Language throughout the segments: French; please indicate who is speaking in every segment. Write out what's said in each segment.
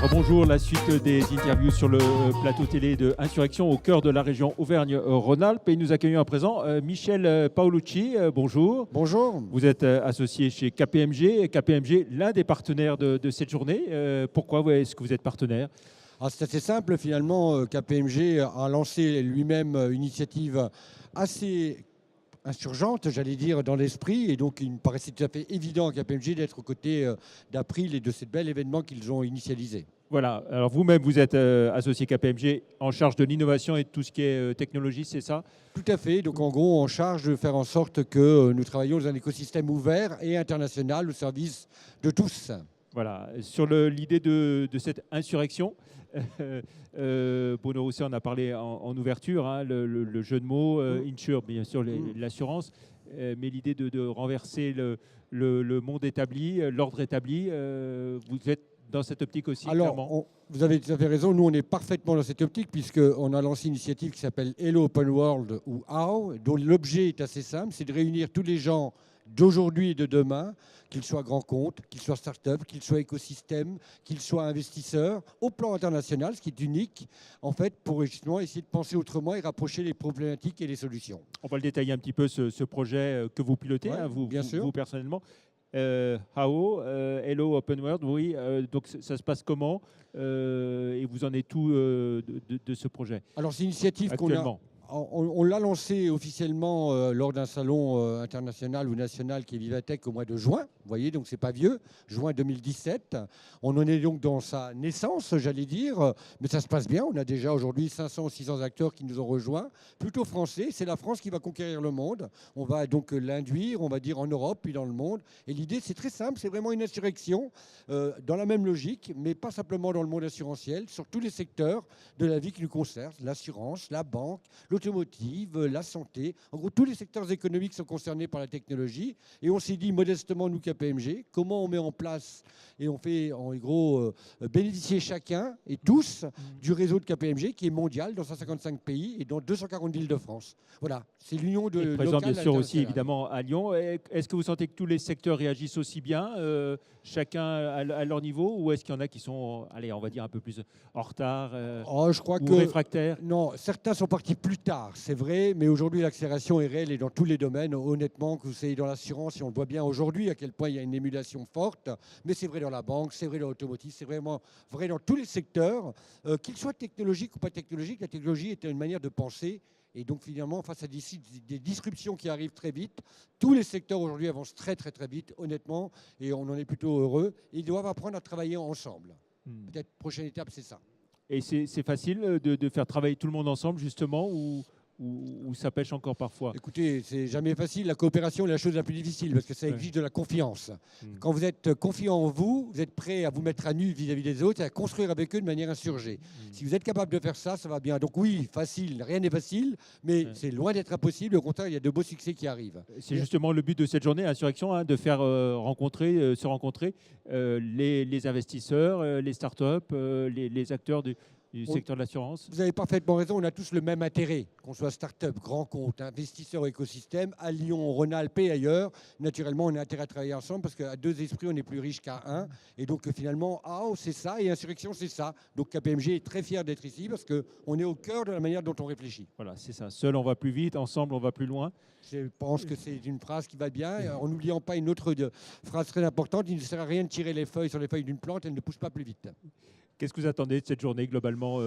Speaker 1: Bonjour, la suite des interviews sur le plateau télé de Insurrection au cœur de la région Auvergne-Rhône-Alpes. Et nous accueillons à présent Michel Paolucci. Bonjour.
Speaker 2: Bonjour.
Speaker 1: Vous êtes associé chez KPMG. KPMG, l'un des partenaires de cette journée. Pourquoi est-ce que vous êtes partenaire ?
Speaker 2: C'est assez simple finalement. KPMG a lancé lui-même une initiative assez insurgente, j'allais dire, dans l'esprit. Et donc il me paraissait tout à fait évident à KPMG d'être aux côtés d'April et de ce bel événement qu'ils ont initialisé.
Speaker 1: Voilà, alors vous-même, vous êtes associé KPMG en charge de l'innovation et de tout ce qui est technologie, c'est ça ?
Speaker 2: Tout à fait, donc en gros en charge de faire en sorte que nous travaillions dans un écosystème ouvert et international au service de tous.
Speaker 1: Voilà, sur l'idée de cette insurrection, Bruno Rousset en a parlé en ouverture, hein, le jeu de mots, insure, bien sûr l'assurance, mais l'idée de renverser le monde établi, l'ordre établi, vous êtes dans cette optique aussi, clairement.
Speaker 2: Alors, vous avez tout à fait raison. Nous, on est parfaitement dans cette optique puisqu'on a lancé une initiative qui s'appelle Hello Open World ou HOW, dont l'objet est assez simple, c'est de réunir tous les gens d'aujourd'hui et de demain, qu'ils soient grands comptes, qu'ils soient start-up, qu'ils soient écosystèmes, qu'ils soient investisseurs, au plan international, ce qui est unique, en fait, pour justement essayer de penser autrement et rapprocher les problématiques et les solutions.
Speaker 1: On va le détailler un petit peu, ce projet que vous pilotez,
Speaker 2: Ouais,
Speaker 1: hein, vous personnellement. HOW, Hello Open World, oui. Donc ça se passe comment et vous en êtes où de ce projet ?
Speaker 2: Alors c'est une initiative
Speaker 1: actuellement.
Speaker 2: On l'a lancé officiellement lors d'un salon international ou national qui est Vivatech au mois de juin. Vous voyez, donc c'est pas vieux, juin 2017. On en est donc dans sa naissance, j'allais dire, mais ça se passe bien. On a déjà aujourd'hui 500 ou 600 acteurs qui nous ont rejoints, plutôt français. C'est la France qui va conquérir le monde. On va donc l'induire, on va dire en Europe puis dans le monde. Et l'idée, c'est très simple, c'est vraiment une insurrection dans la même logique, mais pas simplement dans le monde assurantiel, sur tous les secteurs de la vie qui nous concernent, l'assurance, la banque, l'automotive, la santé. En gros, tous les secteurs économiques sont concernés par la technologie. Et on s'est dit modestement, nous, KPMG, comment on met en place et on fait, en gros, bénéficier chacun et tous du réseau de KPMG qui est mondial dans 155 pays et dans 240 villes de France. Voilà, c'est l'union de
Speaker 1: présent bien sûr aussi
Speaker 2: internationale.
Speaker 1: évidemment à Lyon. Est-ce que vous sentez que tous les secteurs réagissent aussi bien, chacun à leur niveau, ou est-ce qu'il y en a qui sont, allez, on va dire un peu plus en retard
Speaker 2: Je crois
Speaker 1: ou réfractaires ?
Speaker 2: Non, certains sont partis plus tard, c'est vrai, mais aujourd'hui l'accélération est réelle et dans tous les domaines. Honnêtement, que vous soyez dans l'assurance, et on le voit bien aujourd'hui à quel point il y a une émulation forte, mais c'est vrai dans la banque, c'est vrai dans l'automotive, c'est vraiment vrai dans tous les secteurs, qu'ils soient technologiques ou pas technologiques. La technologie est une manière de penser. Et donc finalement, face à des disruptions qui arrivent très vite, tous les secteurs aujourd'hui avancent très très très vite, honnêtement, et on en est plutôt heureux. Et ils doivent apprendre à travailler ensemble. Peut-être prochaine étape, c'est ça.
Speaker 1: Et c'est facile de faire travailler tout le monde ensemble, justement, ou ça pêche encore parfois ?
Speaker 2: Écoutez, c'est jamais facile. La coopération est la chose la plus difficile parce que ça exige de la confiance. Quand vous êtes confiant en vous, vous êtes prêt à vous mettre à nu vis-à-vis des autres et à construire avec eux de manière insurgée. Si vous êtes capable de faire ça, ça va bien. Donc oui, facile, rien n'est facile, mais c'est loin d'être impossible. Au contraire, il y a de beaux succès qui arrivent.
Speaker 1: C'est justement le but de cette journée, Insurrection, hein, de faire se rencontrer les investisseurs, les startups, les acteurs du secteur de l'assurance.
Speaker 2: Vous avez parfaitement raison, on a tous le même intérêt, qu'on soit start-up, grand compte, investisseur ou écosystème, à Lyon, Rhône-Alpes et ailleurs. Naturellement, on a intérêt à travailler ensemble parce qu'à deux esprits, on est plus riche qu'à un. Et donc finalement, c'est ça et Insurrection, c'est ça. Donc KPMG est très fier d'être ici parce qu'on est au cœur de la manière dont on réfléchit.
Speaker 1: Voilà, c'est ça. Seul, on va plus vite, ensemble, on va plus loin.
Speaker 2: Je pense que c'est une phrase qui va bien, en n'oubliant pas une autre phrase très importante, il ne sert à rien de tirer les feuilles sur les feuilles d'une plante, elles ne poussent pas plus vite.
Speaker 1: Qu'est-ce que vous attendez de cette journée, globalement,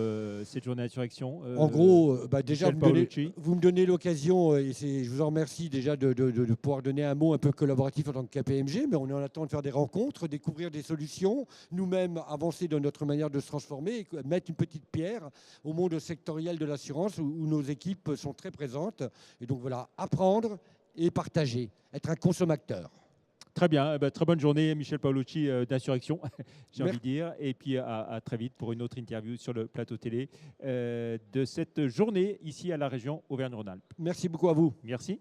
Speaker 1: cette journée d'insurrection
Speaker 2: En gros, déjà, vous me donnez l'occasion, et je vous en remercie déjà de pouvoir donner un mot un peu collaboratif en tant que KPMG, mais on est en attente de faire des rencontres, découvrir des solutions, nous-mêmes avancer dans notre manière de se transformer, et mettre une petite pierre au monde sectoriel de l'assurance où nos équipes sont très présentes. Et donc voilà, apprendre et partager, être un consommateur.
Speaker 1: Très bien, très bonne journée Michel Paolucci d'Insurrection, j'ai envie de dire. Et puis à très vite pour une autre interview sur le plateau télé de cette journée ici à la région Auvergne-Rhône-Alpes.
Speaker 2: Merci beaucoup à vous.
Speaker 1: Merci.